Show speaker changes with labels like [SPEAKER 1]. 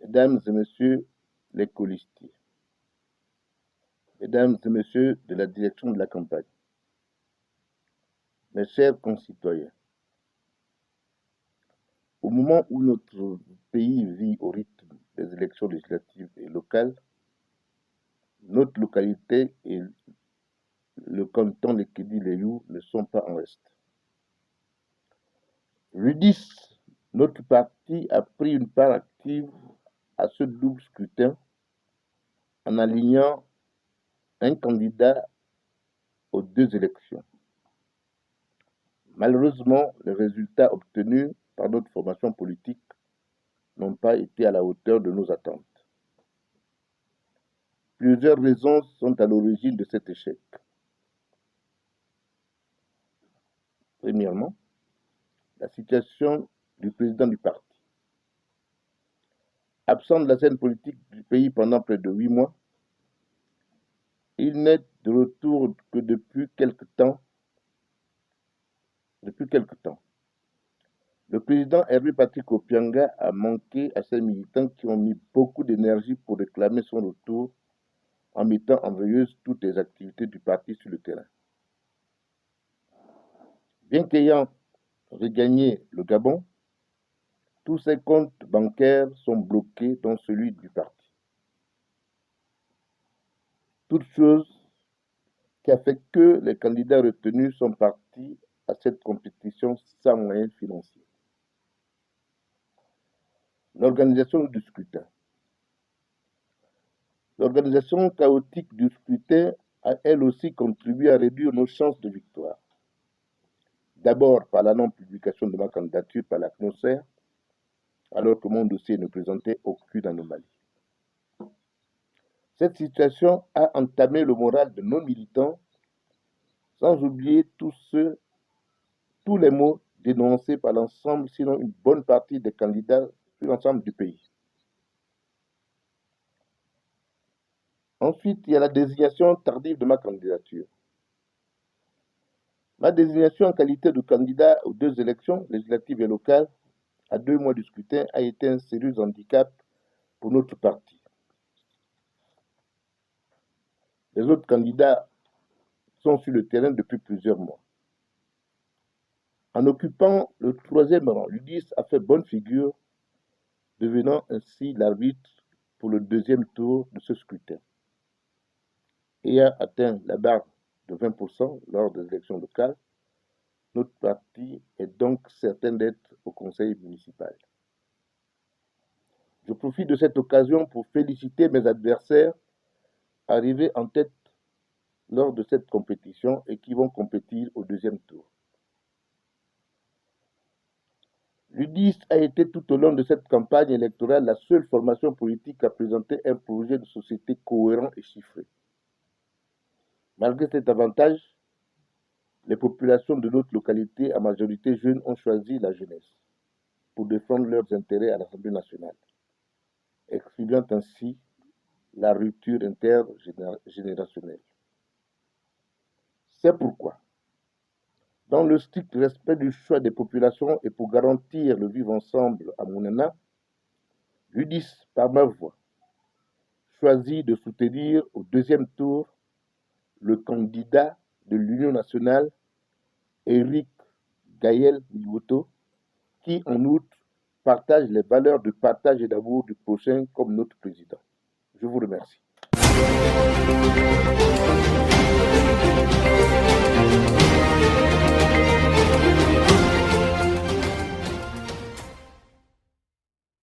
[SPEAKER 1] Mesdames et messieurs les colistiers, mesdames et messieurs de la direction de la campagne, mes chers concitoyens, au moment où notre pays vit au rythme des élections législatives et locales, notre localité et le canton de Kédi-Léyou ne sont pas en reste. L'UDIS, notre parti, a pris une part active à ce double scrutin en alignant un candidat aux deux élections. Malheureusement, les résultats obtenus par notre formation politique n'ont pas été à la hauteur de nos attentes. Plusieurs raisons sont à l'origine de cet échec. Premièrement, la situation du président du parti. Absent de la scène politique du pays pendant près de 8 mois, il n'est de retour que depuis quelque temps. Le président Hervé Patrick Opianga a manqué à ses militants qui ont mis beaucoup d'énergie pour réclamer son retour en mettant en veilleuse toutes les activités du parti sur le terrain. Bien qu'ayant regagné le Gabon, tous ses comptes bancaires sont bloqués, dont celui du parti. Toute chose qui a fait que les candidats retenus sont partis à cette compétition sans moyens financiers. L'organisation du scrutin. L'organisation chaotique du scrutin a elle aussi contribué à réduire nos chances de victoire. D'abord par la non-publication de ma candidature par la CNOSER, alors que mon dossier ne présentait aucune anomalie. Cette situation a entamé le moral de nos militants, sans oublier tous les mots dénoncés par l'ensemble, sinon une bonne partie des candidats sur l'ensemble du pays. Ensuite, il y a la désignation tardive de ma candidature. Ma désignation en qualité de candidat aux deux élections, législatives et locales, à 2 mois du scrutin, a été un sérieux handicap pour notre parti. Les autres candidats sont sur le terrain depuis plusieurs mois. En occupant le 3e rang, l'UDIS a fait bonne figure, devenant ainsi l'arbitre pour le 2e tour de ce scrutin. Ayant atteint la barre de 20% lors des élections locales, notre parti est donc certain d'être au conseil municipal. Je profite de cette occasion pour féliciter mes adversaires arrivés en tête lors de cette compétition et qui vont compétir au 2e tour. L'UDIS a été tout au long de cette campagne électorale la seule formation politique à présenter un projet de société cohérent et chiffré. Malgré cet avantage, les populations de notre localité, à majorité jeunes, ont choisi la jeunesse pour défendre leurs intérêts à l'Assemblée nationale, exprimant ainsi la rupture intergénérationnelle. C'est pourquoi, dans le strict respect du choix des populations et pour garantir le vivre ensemble à Mounana, l'UDIS, par ma voix, choisit de soutenir au 2e tour le candidat de l'Union nationale, Éric Gaël Miwoto, qui en outre partage les valeurs de partage et d'amour du prochain comme notre président. Je vous remercie.